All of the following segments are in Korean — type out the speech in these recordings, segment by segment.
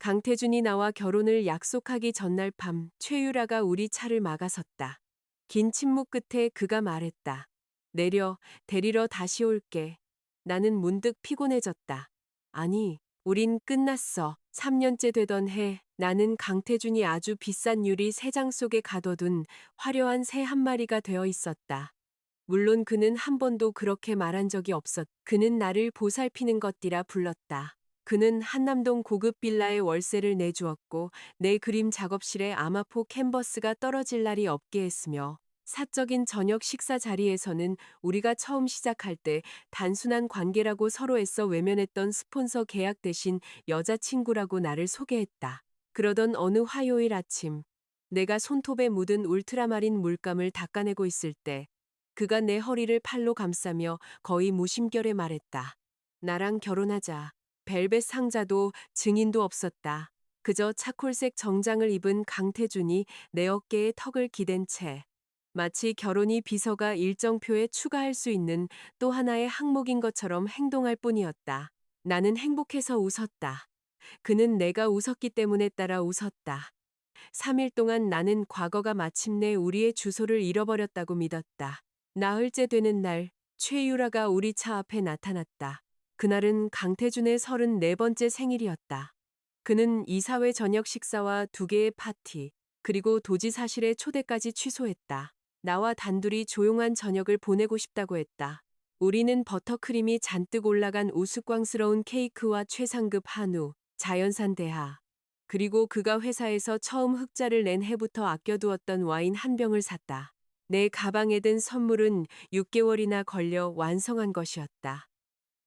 강태준이 나와 결혼을 약속하기 전날 밤 최유라가 우리 차를 막아섰다. 긴 침묵 끝에 그가 말했다. 내려, 데리러 다시 올게. 나는 문득 피곤해졌다. 아니, 우린 끝났어. 3년째 되던 해, 나는 강태준이 아주 비싼 유리 3장 속에 가둬둔 화려한 새 한 마리가 되어 있었다. 물론 그는 한 번도 그렇게 말한 적이 없었. 그는 나를 보살피는 것디라 불렀다. 그는 한남동 고급 빌라의 월세를 내주었고 내 그림 작업실에 아마포 캔버스가 떨어질 날이 없게 했으며 사적인 저녁 식사 자리에서는 우리가 처음 시작할 때 단순한 관계라고 서로 애써 외면했던 스폰서 계약 대신 여자친구라고 나를 소개했다. 그러던 어느 화요일 아침, 내가 손톱에 묻은 울트라마린 물감을 닦아내고 있을 때 그가 내 허리를 팔로 감싸며 거의 무심결에 말했다. 나랑 결혼하자. 벨벳 상자도 증인도 없었다. 그저 차콜색 정장을 입은 강태준이 내 어깨에 턱을 기댄 채 마치 결혼이 비서가 일정표에 추가할 수 있는 또 하나의 항목인 것처럼 행동할 뿐이었다. 나는 행복해서 웃었다. 그는 내가 웃었기 때문에 따라 웃었다. 3일 동안 나는 과거가 마침내 우리의 주소를 잃어버렸다고 믿었다. 나흘째 되는 날, 최유라가 우리 차 앞에 나타났다. 그날은 강태준의 34번째 생일이었다. 그는 이사회 저녁 식사와 2개의 파티, 그리고 도지사실의 초대까지 취소했다. 나와 단둘이 조용한 저녁을 보내고 싶다고 했다. 우리는 버터크림이 잔뜩 올라간 우스꽝스러운 케이크와 최상급 한우, 자연산 대하, 그리고 그가 회사에서 처음 흑자를 낸 해부터 아껴두었던 와인 한 병을 샀다. 내 가방에 든 선물은 6개월이나 걸려 완성한 것이었다.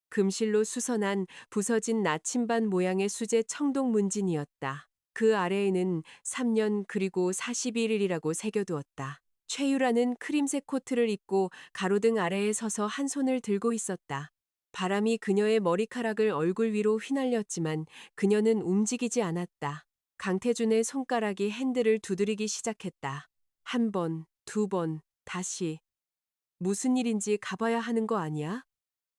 금실로 수선한 부서진 나침반 모양의 수제 청동 문진이었다. 그 아래에는 3년 그리고 41일이라고 새겨두었다. 최유라는 크림색 코트를 입고 가로등 아래에 서서 한 손을 들고 있었다. 바람이 그녀의 머리카락을 얼굴 위로 휘날렸지만 그녀는 움직이지 않았다. 강태준의 손가락이 핸들을 두드리기 시작했다. 1번, 2번, 다시. 무슨 일인지 가봐야 하는 거 아니야?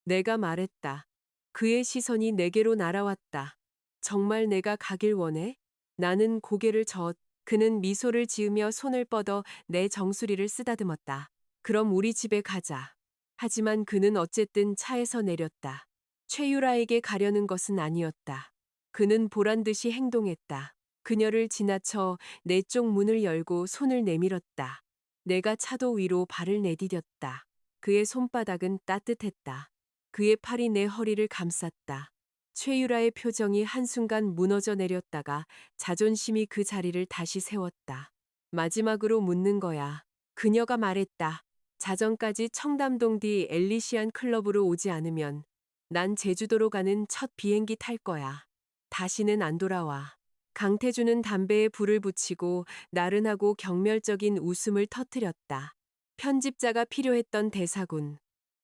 내가 말했다. 그의 시선이 내게로 날아왔다. 정말 내가 가길 원해? 나는 고개를 저었. 그는 미소를 지으며 손을 뻗어 내 정수리를 쓰다듬었다. 그럼 우리 집에 가자. 하지만 그는 어쨌든 차에서 내렸다. 최유라에게 가려는 것은 아니었다. 그는 보란 듯이 행동했다. 그녀를 지나쳐 내 쪽 문을 열고 손을 내밀었다. 내가 차도 위로 발을 내디뎠다. 그의 손바닥은 따뜻했다. 그의 팔이 내 허리를 감쌌다. 최유라의 표정이 한순간 무너져 내렸다가 자존심이 그 자리를 다시 세웠다. 마지막으로 묻는 거야. 그녀가 말했다. 자정까지 청담동 뒤 엘리시안 클럽으로 오지 않으면 난 제주도로 가는 첫 비행기 탈 거야. 다시는 안 돌아와. 강태준은 담배에 불을 붙이고 나른하고 경멸적인 웃음을 터뜨렸다. 편집자가 필요했던 대사군.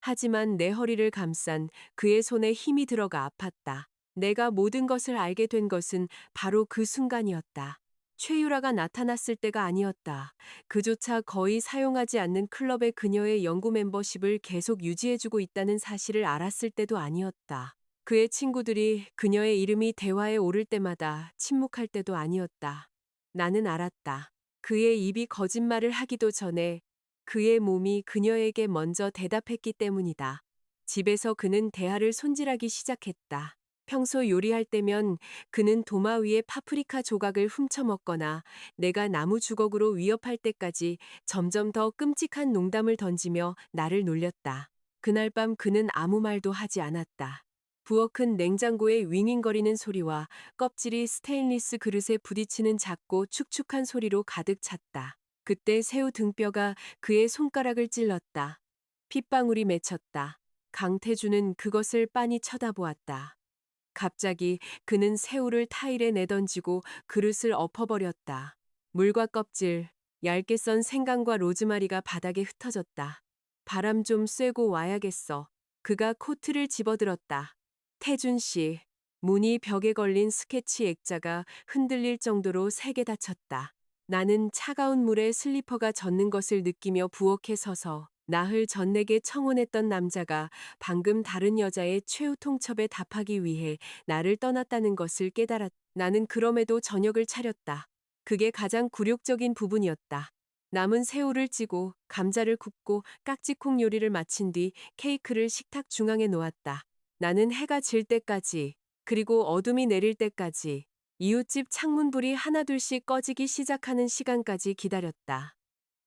하지만 내 허리를 감싼 그의 손에 힘이 들어가 아팠다. 내가 모든 것을 알게 된 것은 바로 그 순간이었다. 최유라가 나타났을 때가 아니었다. 그조차 거의 사용하지 않는 클럽의 그녀의 연구 멤버십을 계속 유지해주고 있다는 사실을 알았을 때도 아니었다. 그의 친구들이 그녀의 이름이 대화에 오를 때마다 침묵할 때도 아니었다. 나는 알았다. 그의 입이 거짓말을 하기도 전에 그의 몸이 그녀에게 먼저 대답했기 때문이다. 집에서 그는 대화를 손질하기 시작했다. 평소 요리할 때면 그는 도마 위에 파프리카 조각을 훔쳐 먹거나 내가 나무 주걱으로 위협할 때까지 점점 더 끔찍한 농담을 던지며 나를 놀렸다. 그날 밤 그는 아무 말도 하지 않았다. 부엌은 냉장고의 윙윙거리는 소리와 껍질이 스테인리스 그릇에 부딪히는 작고 축축한 소리로 가득 찼다. 그때 새우 등뼈가 그의 손가락을 찔렀다. 핏방울이 맺혔다. 강태주는 그것을 빤히 쳐다보았다. 갑자기 그는 새우를 타일에 내던지고 그릇을 엎어버렸다. 물과 껍질, 얇게 썬 생강과 로즈마리가 바닥에 흩어졌다. 바람 좀 쐬고 와야겠어. 그가 코트를 집어들었다. 태준 씨, 문이 벽에 걸린 스케치 액자가 흔들릴 정도로 세게 닫혔다. 나는 차가운 물에 슬리퍼가 젖는 것을 느끼며 부엌에 서서 나흘 전 내게 청혼했던 남자가 방금 다른 여자의 최후 통첩에 답하기 위해 나를 떠났다는 것을 깨달았다. 나는 그럼에도 저녁을 차렸다. 그게 가장 굴욕적인 부분이었다. 남은 새우를 찌고 감자를 굽고 깍지콩 요리를 마친 뒤 케이크를 식탁 중앙에 놓았다. 나는 해가 질 때까지, 그리고 어둠이 내릴 때까지, 이웃집 창문불이 하나둘씩 꺼지기 시작하는 시간까지 기다렸다.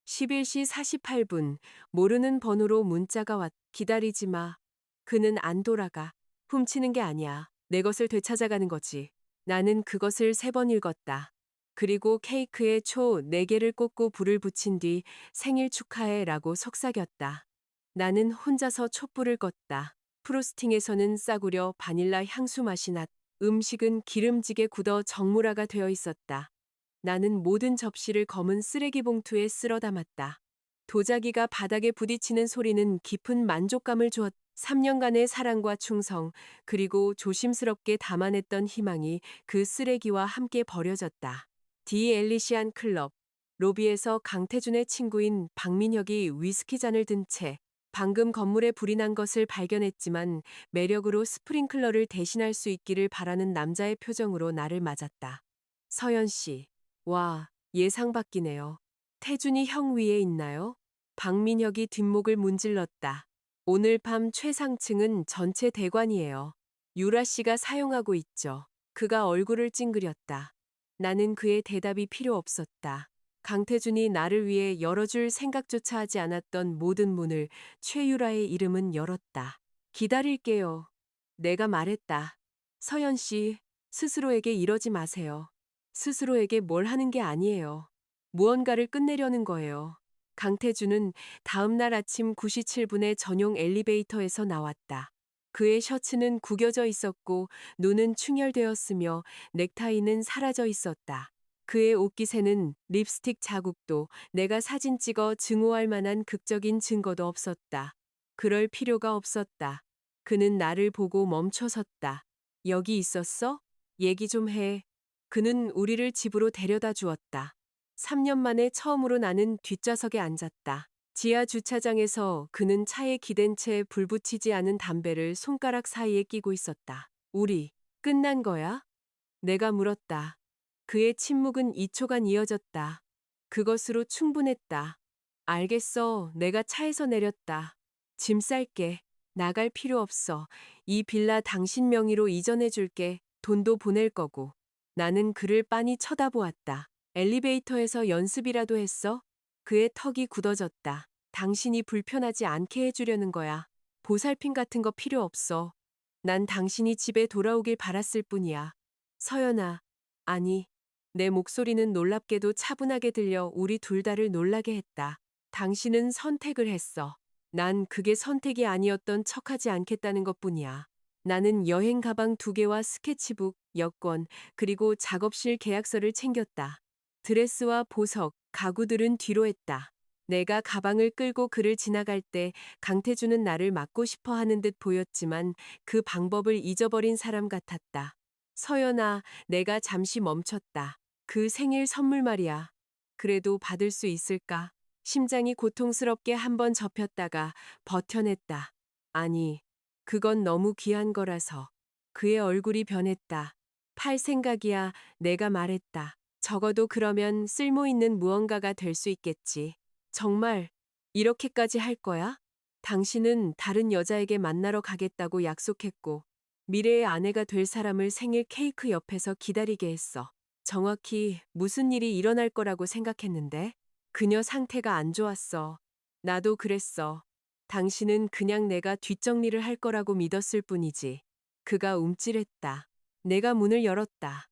11시 48분, 모르는 번호로 문자가 왔. 기다리지 마. 그는 안 돌아가. 훔치는 게 아니야. 내 것을 되찾아가는 거지. 나는 그것을 3번 읽었다. 그리고 케이크에 초 4개를 꽂고 불을 붙인 뒤 생일 축하해 라고 속삭였다. 나는 혼자서 촛불을 껐다. 프로스팅에서는 싸구려 바닐라 향수 맛이 났. 음식은 기름지게 굳어 정무라가 되어 있었다. 나는 모든 접시를 검은 쓰레기 봉투에 쓸어 담았다. 도자기가 바닥에 부딪히는 소리는 깊은 만족감을 주었다. 3년간의 사랑과 충성, 그리고 조심스럽게 담아냈던 희망이 그 쓰레기와 함께 버려졌다. 디 엘리시안 클럽. 로비에서 강태준의 친구인 박민혁이 위스키 잔을 든 채 방금 건물에 불이 난 것을 발견했지만 매력으로 스프링클러를 대신할 수 있기를 바라는 남자의 표정으로 나를 맞았다. 서연 씨. 와, 예상 밖이네요. 태준이 형 위에 있나요? 박민혁이 뒷목을 문질렀다. 오늘 밤 최상층은 전체 대관이에요. 유라 씨가 사용하고 있죠. 그가 얼굴을 찡그렸다. 나는 그의 대답이 필요 없었다. 강태준이 나를 위해 열어줄 생각조차 하지 않았던 모든 문을 최유라의 이름은 열었다. 기다릴게요. 내가 말했다. 서연 씨, 스스로에게 이러지 마세요. 스스로에게 뭘 하는 게 아니에요. 무언가를 끝내려는 거예요. 강태준은 다음 날 아침 9시 7분에 전용 엘리베이터에서 나왔다. 그의 셔츠는 구겨져 있었고 눈은 충혈되었으며 넥타이는 사라져 있었다. 그의 옷깃에는 립스틱 자국도 내가 사진 찍어 증오할 만한 극적인 증거도 없었다. 그럴 필요가 없었다. 그는 나를 보고 멈춰섰다. 여기 있었어? 얘기 좀 해. 그는 우리를 집으로 데려다 주었다. 3년 만에 처음으로 나는 뒷좌석에 앉았다. 지하 주차장에서 그는 차에 기댄 채 불 붙이지 않은 담배를 손가락 사이에 끼고 있었다. 우리 끝난 거야? 내가 물었다. 그의 침묵은 2초간 이어졌다. 그것으로 충분했다. 알겠어. 내가 차에서 내렸다. 짐 쌀게. 나갈 필요 없어. 이 빌라 당신 명의로 이전해 줄게. 돈도 보낼 거고. 나는 그를 빤히 쳐다보았다. 엘리베이터에서 연습이라도 했어? 그의 턱이 굳어졌다. 당신이 불편하지 않게 해주려는 거야. 보살핌 같은 거 필요 없어. 난 당신이 집에 돌아오길 바랐을 뿐이야. 서연아. 아니. 내 목소리는 놀랍게도 차분하게 들려 우리 둘 다를 놀라게 했다. 당신은 선택을 했어. 난 그게 선택이 아니었던 척하지 않겠다는 것뿐이야. 나는 여행 가방 2개와 스케치북, 여권, 그리고 작업실 계약서를 챙겼다. 드레스와 보석, 가구들은 뒤로 했다. 내가 가방을 끌고 그를 지나갈 때 강태준은 나를 막고 싶어 하는 듯 보였지만 그 방법을 잊어버린 사람 같았다. 서연아, 내가 잠시 멈췄다. 그 생일 선물 말이야. 그래도 받을 수 있을까? 심장이 고통스럽게 한번 접혔다가 버텨냈다. 아니, 그건 너무 귀한 거라서. 그의 얼굴이 변했다. 팔 생각이야. 내가 말했다. 적어도 그러면 쓸모 있는 무언가가 될 수 있겠지. 정말 이렇게까지 할 거야? 당신은 다른 여자에게 만나러 가겠다고 약속했고 미래의 아내가 될 사람을 생일 케이크 옆에서 기다리게 했어. 정확히 무슨 일이 일어날 거라고 생각했는데 그녀 상태가 안 좋았어. 나도 그랬어. 당신은 그냥 내가 뒷정리를 할 거라고 믿었을 뿐이지. 그가 움찔했다. 내가 문을 열었다.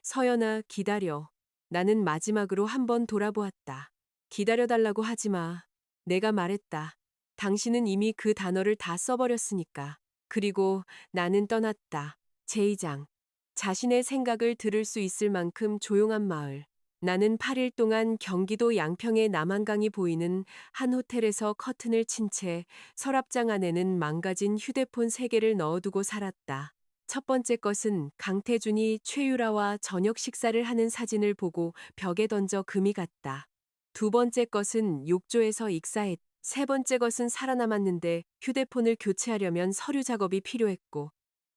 서연아, 기다려. 나는 마지막으로 한번 돌아보았다. 기다려달라고 하지 마. 내가 말했다. 당신은 이미 그 단어를 다 써버렸으니까. 그리고 나는 떠났다. 제2장. 자신의 생각을 들을 수 있을 만큼 조용한 마을. 나는 8일 동안 경기도 양평의 남한강이 보이는 한 호텔에서 커튼을 친 채 서랍장 안에는 망가진 휴대폰 3개를 넣어두고 살았다. 첫 번째 것은 강태준이 최유라와 저녁 식사를 하는 사진을 보고 벽에 던져 금이 갔다. 두 번째 것은 욕조에서 익사했다. 세 번째 것은 살아남았는데 휴대폰을 교체하려면 서류 작업이 필요했고,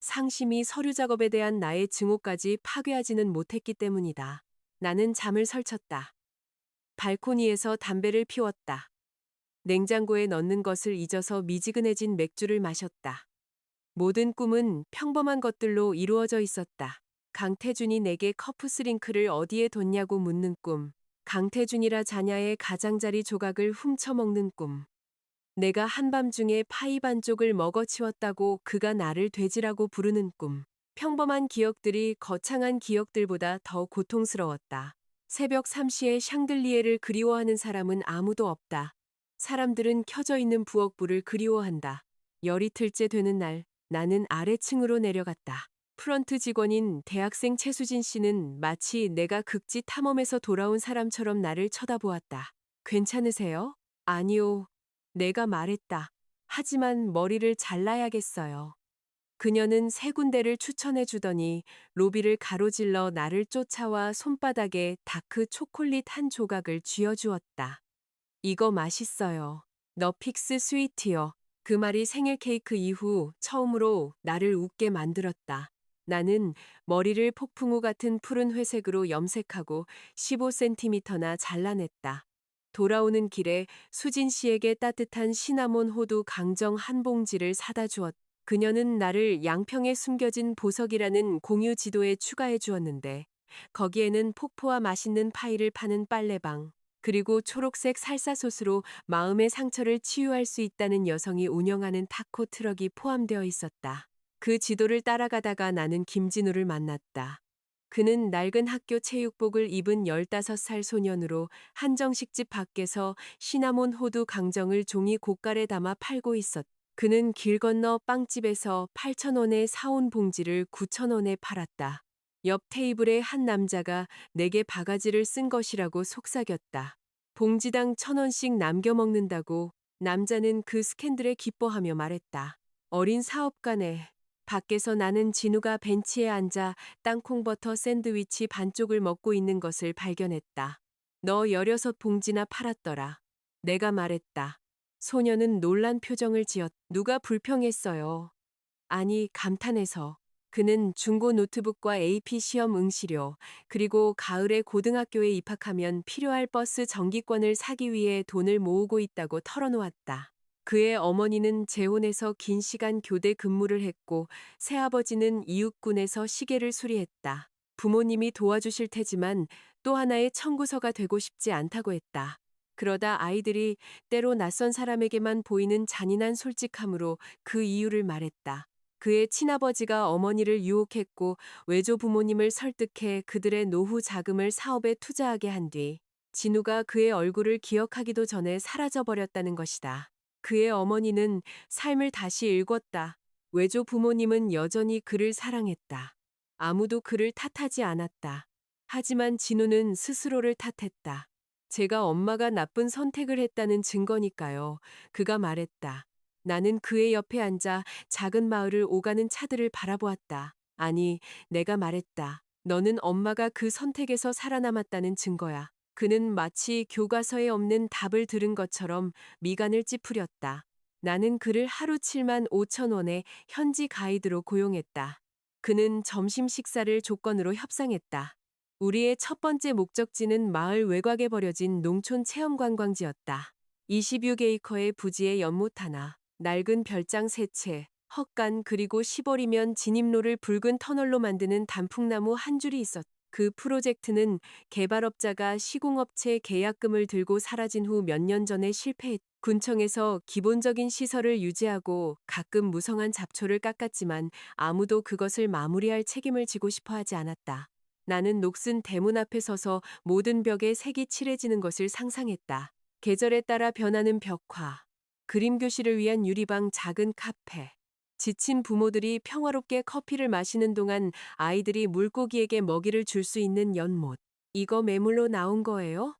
상심이 서류 작업에 대한 나의 증오까지 파괴하지는 못했기 때문이다. 나는 잠을 설쳤다. 발코니에서 담배를 피웠다. 냉장고에 넣는 것을 잊어서 미지근해진 맥주를 마셨다. 모든 꿈은 평범한 것들로 이루어져 있었다. 강태준이 내게 커프스링크를 어디에 뒀냐고 묻는 꿈. 강태준이라 자냐의 가장자리 조각을 훔쳐먹는 꿈. 내가 한밤중에 파이 반쪽을 먹어치웠다고 그가 나를 돼지라고 부르는 꿈. 평범한 기억들이 거창한 기억들보다 더 고통스러웠다. 새벽 3시에 샹들리에를 그리워하는 사람은 아무도 없다. 사람들은 켜져 있는 부엌불을 그리워한다. 열이틀째 되는 날, 나는 아래층으로 내려갔다. 프런트 직원인 대학생 최수진 씨는 마치 내가 극지 탐험에서 돌아온 사람처럼 나를 쳐다보았다. 괜찮으세요? 아니요. 내가 말했다. 하지만 머리를 잘라야겠어요. 그녀는 세 군데를 추천해 주더니 로비를 가로질러 나를 쫓아와 손바닥에 다크 초콜릿 한 조각을 쥐어주었다. 이거 맛있어요. 너픽스 스위트요. 그 말이 생일 케이크 이후 처음으로 나를 웃게 만들었다. 나는 머리를 폭풍우 같은 푸른 회색으로 염색하고 15cm나 잘라냈다. 돌아오는 길에 수진 씨에게 따뜻한 시나몬 호두 강정 한 봉지를 사다 주었다. 그녀는 나를 양평에 숨겨진 보석이라는 공유 지도에 추가해 주었는데 거기에는 폭포와 맛있는 파이를 파는 빨래방, 그리고 초록색 살사소스로 마음의 상처를 치유할 수 있다는 여성이 운영하는 타코 트럭이 포함되어 있었다. 그 지도를 따라가다가 나는 김진우를 만났다. 그는 낡은 학교 체육복을 입은 15살 소년으로 한정식집 밖에서 시나몬 호두 강정을 종이 고깔에 담아 팔고 있었다. 그는 길 건너 빵집에서 8,000원에 사온 봉지를 9,000원에 팔았다. 옆 테이블에 한 남자가 내게 바가지를 쓴 것이라고 속삭였다. 봉지당 1,000원씩 남겨 먹는다고. 남자는 그 스캔들에 기뻐하며 말했다. 어린 사업가네. 밖에서 나는 진우가 벤치에 앉아 땅콩버터 샌드위치 반쪽을 먹고 있는 것을 발견했다. 너 16봉지나 팔았더라. 내가 말했다. 소녀는 놀란 표정을 지었. 누가 불평했어요. 아니, 감탄해서. 그는 중고 노트북과 AP 시험 응시료, 그리고 가을에 고등학교에 입학하면 필요할 버스 정기권을 사기 위해 돈을 모으고 있다고 털어놓았다. 그의 어머니는 재혼해서 긴 시간 교대 근무를 했고 새아버지는 이육군에서 시계를 수리했다. 부모님이 도와주실 테지만 또 하나의 청구서가 되고 싶지 않다고 했다. 그러다 아이들이 때로 낯선 사람에게만 보이는 잔인한 솔직함으로 그 이유를 말했다. 그의 친아버지가 어머니를 유혹했고 외조 부모님을 설득해 그들의 노후 자금을 사업에 투자하게 한 뒤 진우가 그의 얼굴을 기억하기도 전에 사라져버렸다는 것이다. 그의 어머니는 삶을 다시 읽었다. 외조 부모님은 여전히 그를 사랑했다. 아무도 그를 탓하지 않았다. 하지만 진우는 스스로를 탓했다. 제가 엄마가 나쁜 선택을 했다는 증거니까요. 그가 말했다. 나는 그의 옆에 앉아 작은 마을을 오가는 차들을 바라보았다. 아니, 내가 말했다. 너는 엄마가 그 선택에서 살아남았다는 증거야. 그는 마치 교과서에 없는 답을 들은 것처럼 미간을 찌푸렸다. 나는 그를 하루 75,000원에 현지 가이드로 고용했다. 그는 점심 식사를 조건으로 협상했다. 우리의 첫 번째 목적지는 마을 외곽에 버려진 농촌 체험관광지였다. 26에이커의 부지에 연못 하나, 낡은 별장 3채, 헛간 그리고 시벌이면 진입로를 붉은 터널로 만드는 단풍나무 한 줄이 있었다. 그 프로젝트는 개발업자가 시공업체 계약금을 들고 사라진 후 몇 년 전에 실패했다. 군청에서 기본적인 시설을 유지하고 가끔 무성한 잡초를 깎았지만 아무도 그것을 마무리할 책임을 지고 싶어 하지 않았다. 나는 녹슨 대문 앞에 서서 모든 벽에 색이 칠해지는 것을 상상했다. 계절에 따라 변하는 벽화, 그림 교실을 위한 유리방 작은 카페, 지친 부모들이 평화롭게 커피를 마시는 동안 아이들이 물고기에게 먹이를 줄 수 있는 연못. 이거 매물로 나온 거예요?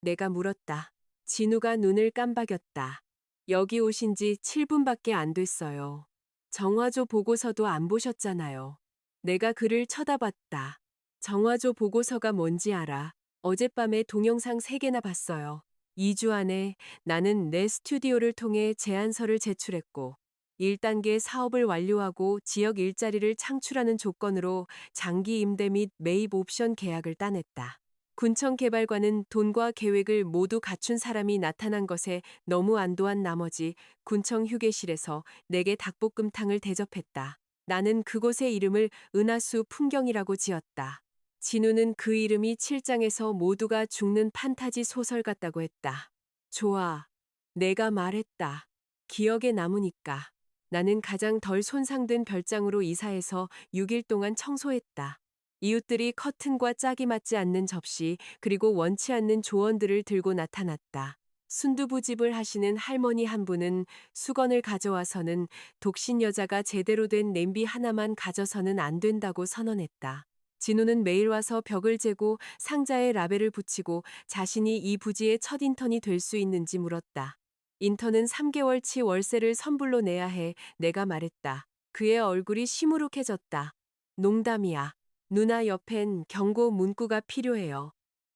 내가 물었다. 진우가 눈을 깜박였다. 여기 오신 지 7분밖에 안 됐어요. 정화조 보고서도 안 보셨잖아요. 내가 그를 쳐다봤다. 정화조 보고서가 뭔지 알아. 어젯밤에 동영상 3개나 봤어요. 2주 안에 나는 내 스튜디오를 통해 제안서를 제출했고 1단계 사업을 완료하고 지역 일자리를 창출하는 조건으로 장기 임대 및 매입 옵션 계약을 따냈다. 군청 개발관은 돈과 계획을 모두 갖춘 사람이 나타난 것에 너무 안도한 나머지 군청 휴게실에서 내게 닭볶음탕을 대접했다. 나는 그곳의 이름을 은하수 풍경이라고 지었다. 진우는 그 이름이 7장에서 모두가 죽는 판타지 소설 같다고 했다. 좋아. 내가 말했다. 기억에 남으니까. 나는 가장 덜 손상된 별장으로 이사해서 6일 동안 청소했다. 이웃들이 커튼과 짝이 맞지 않는 접시 그리고 원치 않는 조언들을 들고 나타났다. 순두부집을 하시는 할머니 한 분은 수건을 가져와서는 독신 여자가 제대로 된 냄비 하나만 가져서는 안 된다고 선언했다. 진우는 매일 와서 벽을 재고 상자에 라벨을 붙이고 자신이 이 부지의 첫 인턴이 될 수 있는지 물었다. 인턴은 3개월치 월세를 선불로 내야 해. 내가 말했다. 그의 얼굴이 시무룩해졌다. 농담이야. 누나 옆엔 경고 문구가 필요해요.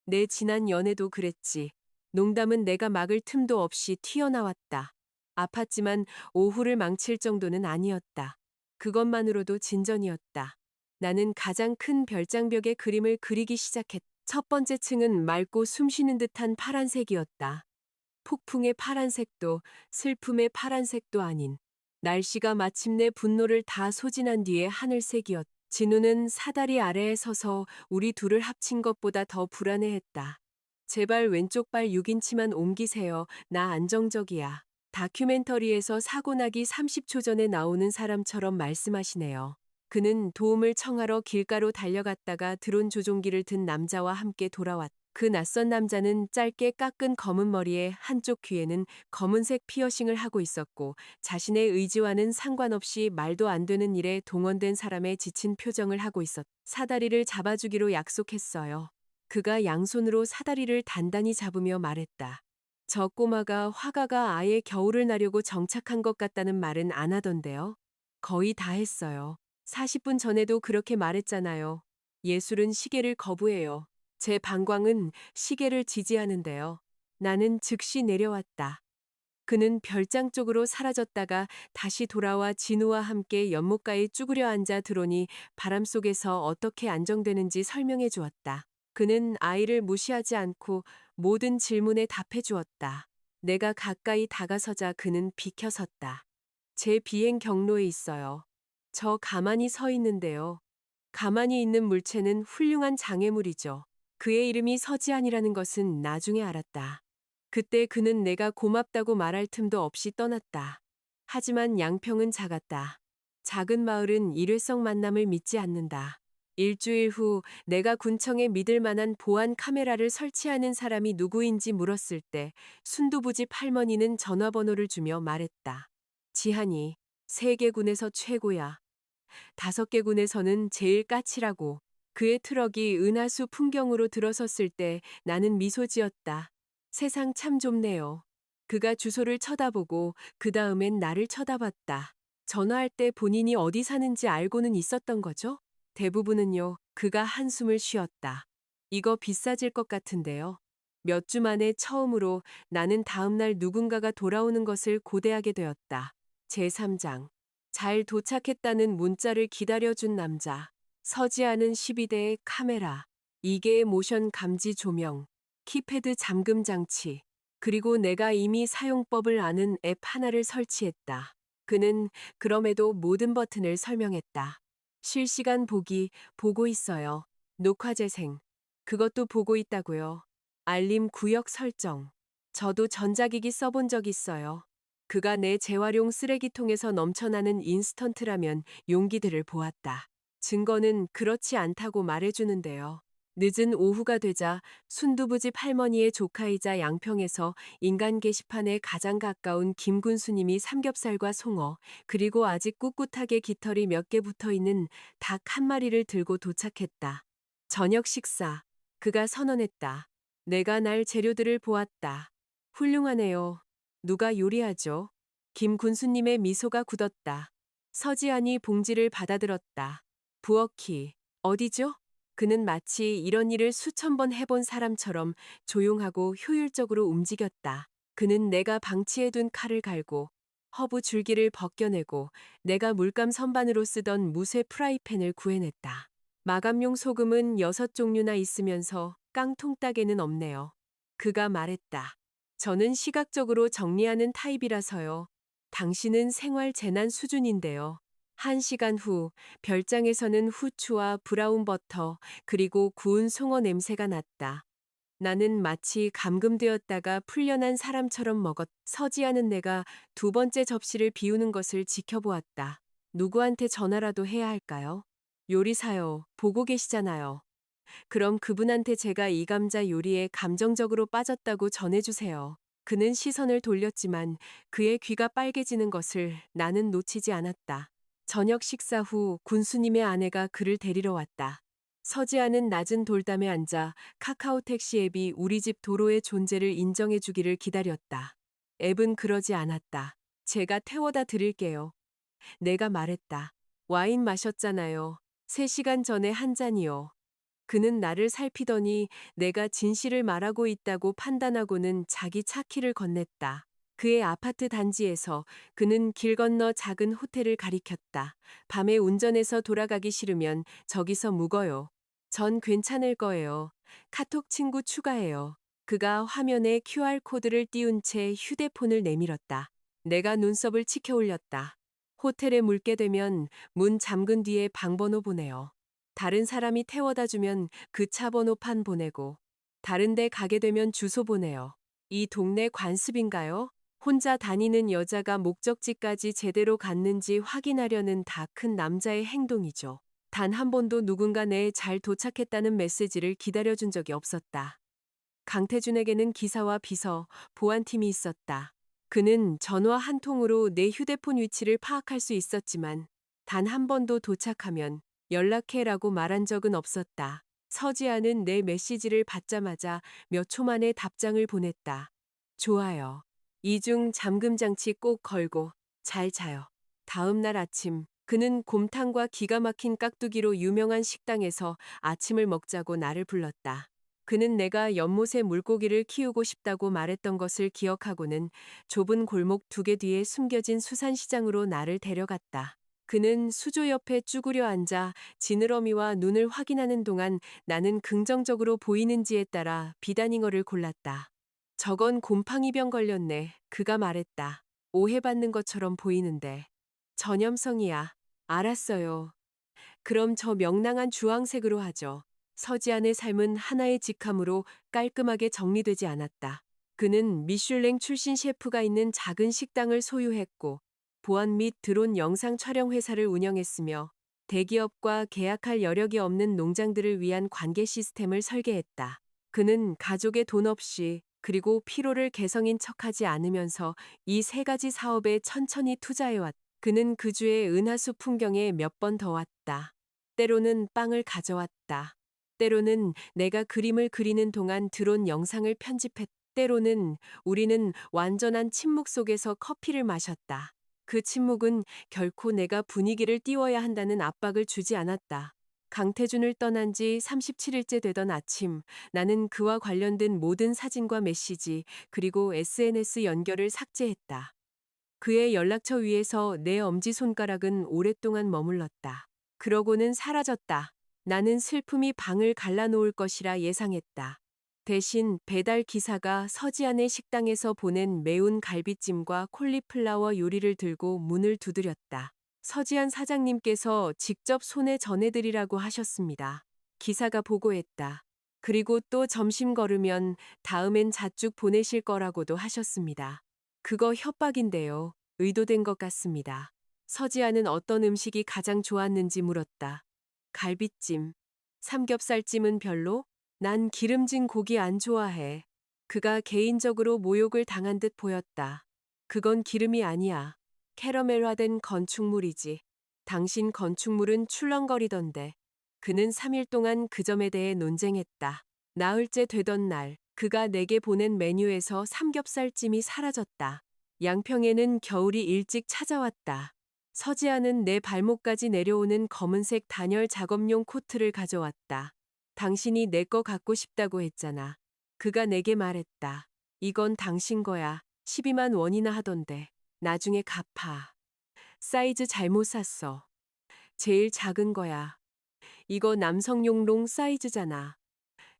내 지난 연애도 그랬지. 농담은 내가 막을 틈도 없이 튀어나왔다. 아팠지만 오후를 망칠 정도는 아니었다. 그것만으로도 진전이었다. 나는 가장 큰 별장벽에 그림을 그리기 시작했다. 첫 번째 층은 맑고 숨쉬는 듯한 파란색이었다. 폭풍의 파란색도 슬픔의 파란색도 아닌 날씨가 마침내 분노를 다 소진한 뒤에 하늘색이었다. 진우는 사다리 아래에 서서 우리 둘을 합친 것보다 더 불안해했다. 제발 왼쪽 발 6인치만 옮기세요. 나 안정적이야. 다큐멘터리에서 사고 나기 30초 전에 나오는 사람처럼 말씀하시네요. 그는 도움을 청하러 길가로 달려갔다가 드론 조종기를 든 남자와 함께 돌아왔다. 그 낯선 남자는 짧게 깎은 검은 머리에 한쪽 귀에는 검은색 피어싱을 하고 있었고 자신의 의지와는 상관없이 말도 안 되는 일에 동원된 사람의 지친 표정을 하고 있었다. 사다리를 잡아주기로 약속했어요. 그가 양손으로 사다리를 단단히 잡으며 말했다. 저 꼬마가 화가가 아예 겨울을 나려고 정착한 것 같다는 말은 안 하던데요. 거의 다 했어요. 40분 전에도 그렇게 말했잖아요. 예술은 시계를 거부해요. 제 방광은 시계를 지지하는데요. 나는 즉시 내려왔다. 그는 별장 쪽으로 사라졌다가 다시 돌아와 진우와 함께 연못가에 쭈그려 앉아 들어오니 바람 속에서 어떻게 안정되는지 설명해 주었다. 그는 아이를 무시하지 않고 모든 질문에 답해 주었다. 내가 가까이 다가서자 그는 비켜섰다. 제 비행 경로에 있어요. 저 가만히 서 있는데요. 가만히 있는 물체는 훌륭한 장애물이죠. 그의 이름이 서지안이라는 것은 나중에 알았다. 그때 그는 내가 고맙다고 말할 틈도 없이 떠났다. 하지만 양평은 작았다. 작은 마을은 일회성 만남을 믿지 않는다. 일주일 후 내가 군청에 믿을 만한 보안 카메라를 설치하는 사람이 누구인지 물었을 때 순두부집 할머니는 전화번호를 주며 말했다. 지한이 3개 군에서 최고야. 5개 군에서는 제일 까칠하고. 그의 트럭이 은하수 풍경으로 들어섰을 때 나는 미소 지었다. 세상 참 좁네요. 그가 주소를 쳐다보고 그 다음엔 나를 쳐다봤다. 전화할 때 본인이 어디 사는지 알고는 있었던 거죠? 대부분은요. 그가 한숨을 쉬었다. 이거 비싸질 것 같은데요. 몇 주 만에 처음으로 나는 다음날 누군가가 돌아오는 것을 고대하게 되었다. 제3장. 잘 도착했다는 문자를 기다려준 남자. 서지아는 12대의 카메라, 2개의 모션 감지 조명, 키패드 잠금 장치, 그리고 내가 이미 사용법을 아는 앱 하나를 설치했다. 그는 그럼에도 모든 버튼을 설명했다. 실시간 보기, 보고 있어요. 녹화 재생, 그것도 보고 있다고요. 알림 구역 설정, 저도 전자기기 써본 적 있어요. 그가 내 재활용 쓰레기통에서 넘쳐나는 인스턴트라면 용기들을 보았다. 증거는 그렇지 않다고 말해주는데요. 늦은 오후가 되자 순두부집 할머니의 조카이자 양평에서 인간 게시판에 가장 가까운 김군수님이 삼겹살과 송어, 그리고 아직 꿋꿋하게 깃털이 몇 개 붙어있는 닭 한 마리를 들고 도착했다. 저녁 식사. 그가 선언했다. 내가 날 재료들을 보았다. 훌륭하네요. 누가 요리하죠? 김군수님의 미소가 굳었다. 서지안이 봉지를 받아들었다. 부엌이 어디죠? 그는 마치 이런 일을 수천 번 해본 사람처럼 조용하고 효율적으로 움직였다. 그는 내가 방치해둔 칼을 갈고 허브 줄기를 벗겨내고 내가 물감 선반으로 쓰던 무쇠 프라이팬을 구해냈다. 마감용 소금은 6종류나 있으면서 깡통따개는 없네요. 그가 말했다. 저는 시각적으로 정리하는 타입이라서요. 당신은 생활 재난 수준인데요. 1시간 후 별장에서는 후추와 브라운 버터 그리고 구운 송어 냄새가 났다. 나는 마치 감금되었다가 풀려난 사람처럼 서지하는 내가 2번째 접시를 비우는 것을 지켜보았다. 누구한테 전화라도 해야 할까요? 요리사요. 보고 계시잖아요. 그럼 그분한테 제가 이 감자 요리에 감정적으로 빠졌다고 전해주세요. 그는 시선을 돌렸지만 그의 귀가 빨개지는 것을 나는 놓치지 않았다. 저녁 식사 후 군수님의 아내가 그를 데리러 왔다. 서지아는 낮은 돌담에 앉아 카카오 택시 앱이 우리 집 도로의 존재를 인정해 주기를 기다렸다. 앱은 그러지 않았다. 제가 태워다 드릴게요. 내가 말했다. 와인 마셨잖아요. 3시간 전에 한 잔이요. 그는 나를 살피더니 내가 진실을 말하고 있다고 판단하고는 자기 차 키를 건넸다. 그의 아파트 단지에서 그는 길 건너 작은 호텔을 가리켰다. 밤에 운전해서 돌아가기 싫으면 저기서 묵어요. 전 괜찮을 거예요. 카톡 친구 추가해요. 그가 화면에 QR코드를 띄운 채 휴대폰을 내밀었다. 내가 눈썹을 치켜 올렸다. 호텔에 물게 되면 문 잠근 뒤에 방번호 보내요. 다른 사람이 태워다 주면 그 차 번호판 보내고, 다른 데 가게 되면 주소 보내요. 이 동네 관습인가요? 혼자 다니는 여자가 목적지까지 제대로 갔는지 확인하려는 다 큰 남자의 행동이죠. 단 한 번도 누군가 내 잘 도착했다는 메시지를 기다려준 적이 없었다. 강태준에게는 기사와 비서, 보안팀이 있었다. 그는 전화 한 통으로 내 휴대폰 위치를 파악할 수 있었지만 단 한 번도 도착하면 연락해라고 말한 적은 없었다. 서지아는 내 메시지를 받자마자 몇 초 만에 답장을 보냈다. 좋아요. 이중 잠금 장치 꼭 걸고 잘 자요. 다음 날 아침 그는 곰탕과 기가 막힌 깍두기로 유명한 식당에서 아침을 먹자고 나를 불렀다. 그는 내가 연못에 물고기를 키우고 싶다고 말했던 것을 기억하고는 좁은 골목 2개 뒤에 숨겨진 수산시장으로 나를 데려갔다. 그는 수조 옆에 쭈그려 앉아 지느러미와 눈을 확인하는 동안 나는 긍정적으로 보이는지에 따라 비단잉어를 골랐다. 저건 곰팡이병 걸렸네. 그가 말했다. 오해받는 것처럼 보이는데. 전염성이야. 알았어요. 그럼 저 명랑한 주황색으로 하죠. 서지안의 삶은 하나의 직함으로 깔끔하게 정리되지 않았다. 그는 미슐랭 출신 셰프가 있는 작은 식당을 소유했고 보안 및 드론 영상 촬영 회사를 운영했으며 대기업과 계약할 여력이 없는 농장들을 위한 관계 시스템을 설계했다. 그는 가족의 돈 없이 그리고 피로를 개성인 척하지 않으면서 이 3가지 사업에 천천히 투자해왔다. 그는 그 주의 은하수 풍경에 몇 번 더 왔다. 때로는 빵을 가져왔다. 때로는 내가 그림을 그리는 동안 드론 영상을 편집했다. 때로는 우리는 완전한 침묵 속에서 커피를 마셨다. 그 침묵은 결코 내가 분위기를 띄워야 한다는 압박을 주지 않았다. 강태준을 떠난 지 37일째 되던 아침, 나는 그와 관련된 모든 사진과 메시지, 그리고 SNS 연결을 삭제했다. 그의 연락처 위에서 내 엄지손가락은 오랫동안 머물렀다. 그러고는 사라졌다. 나는 슬픔이 방을 갈라놓을 것이라 예상했다. 대신 배달 기사가 서지안의 식당에서 보낸 매운 갈비찜과 콜리플라워 요리를 들고 문을 두드렸다. 서지안 사장님께서 직접 손에 전해드리라고 하셨습니다. 기사가 보고했다. 그리고 또 점심 걸으면 다음엔 자쭉 보내실 거라고도 하셨습니다. 그거 협박인데요. 의도된 것 같습니다. 서지아는 어떤 음식이 가장 좋았는지 물었다. 갈비찜. 삼겹살찜은 별로? 난 기름진 고기 안 좋아해. 그가 개인적으로 모욕을 당한 듯 보였다. 그건 기름이 아니야. 캐러멜화된 건축물이지. 당신 건축물은 출렁거리던데. 그는 3일 동안 그 점에 대해 논쟁했다. 나흘째 되던 날, 그가 내게 보낸 메뉴에서 삼겹살찜이 사라졌다. 양평에는 겨울이 일찍 찾아왔다. 서지아는 내 발목까지 내려오는 검은색 단열 작업용 코트를 가져왔다. 당신이 내 거 갖고 싶다고 했잖아. 그가 내게 말했다. 이건 당신 거야. 12만 원이나 하던데. 나중에 갚아. 사이즈 잘못 샀어. 제일 작은 거야. 이거 남성용 사이즈잖아.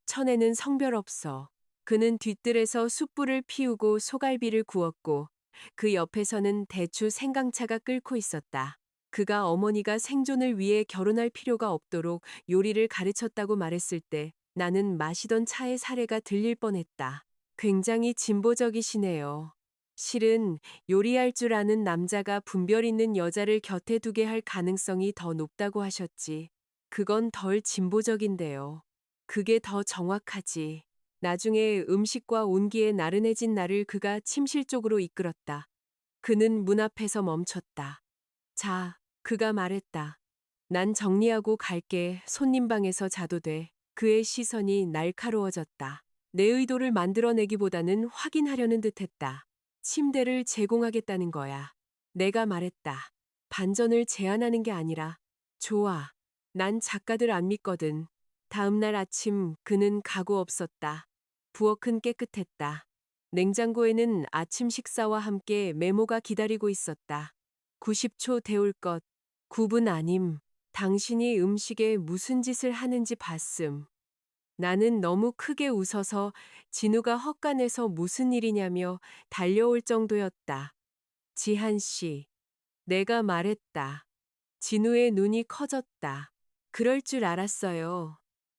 천에는 성별 없어. 그는 뒤뜰에서 숯불을 피우고 소갈비를 구웠고 그 옆에서는 대추 생강차가 끓고 있었다. 그가 어머니가 생존을 위해 결혼할 필요가 없도록 요리를 가르쳤다고 말했을 때 나는 마시던 차의 사례가 들릴 뻔했다. 굉장히 진보적이시네요. 실은 요리할 줄 아는 남자가 분별 있는 여자를 곁에 두게 할 가능성이 더 높다고 하셨지. 그건 덜 진보적인데요. 그게 더 정확하지. 나중에 음식과 온기에 나른해진 나를 그가 침실 쪽으로 이끌었다. 그는 문 앞에서 멈췄다. 자, 그가 말했다. 난 정리하고 갈게. 손님 방에서 자도 돼. 그의 시선이 날카로워졌다. 내 의도를 만들어내기보다는 확인하려는 듯했다. 침대를 제공하겠다는 거야. 내가 말했다. 반전을 제안하는 게 아니라, 좋아. 난 작가들 안 믿거든. 다음 날 아침 그는 가구 없었다. 부엌은 깨끗했다. 냉장고에는 아침 식사와 함께 메모가 기다리고 있었다. 90초 데울 것. 9분 아님. 당신이 음식에 무슨 짓을 하는지 봤음. 나는 너무 크게 웃어서 진우가 헛간에서 무슨 일이냐며 달려올 정도였다. 지한 씨. 내가 말했다. 진우의 눈이 커졌다. 그럴 줄 알았어요.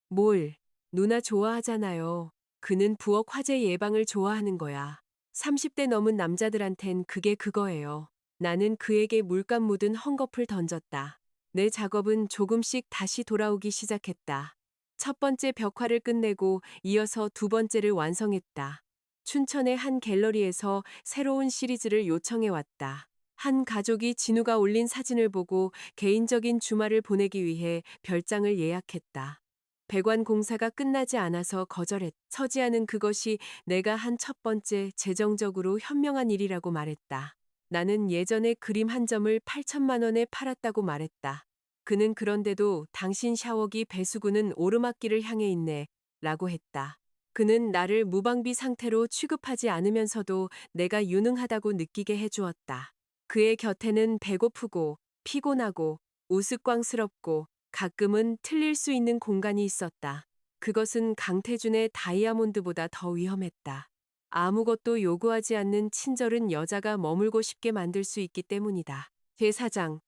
뭘? 누나 좋아하잖아요. 그는 부엌 화재 예방을 좋아하는 거야. 30대 넘은 남자들한텐 그게 그거예요. 나는 그에게 물감 묻은 헝겊을 던졌다. 내 작업은 조금씩 다시 돌아오기 시작했다. 첫 번째 벽화를 끝내고 이어서 두 번째를 완성했다. 춘천의 한 갤러리에서 새로운 시리즈를 요청해 왔다. 한 가족이 진우가 올린 사진을 보고 개인적인 주말을 보내기 위해 별장을 예약했다. 배관 공사가 끝나지 않아서 거절했. 서지아는 그것이 내가 한 첫 번째 재정적으로 현명한 일이라고 말했다. 나는 예전에 그림 한 점을 8천만 원에 팔았다고 말했다. 그는 그런데도 당신 샤워기 배수구는 오르막길을 향해 있네. 라고 했다. 그는 나를 무방비 상태로 취급하지 않으면서도 내가 유능하다고 느끼게 해주었다. 그의 곁에는 배고프고 피곤하고 우스꽝스럽고 가끔은 틀릴 수 있는 공간이 있었다. 그것은 강태준의 다이아몬드보다 더 위험했다. 아무것도 요구하지 않는 친절은 여자가 머물고 싶게 만들 수 있기 때문이다. 제4장.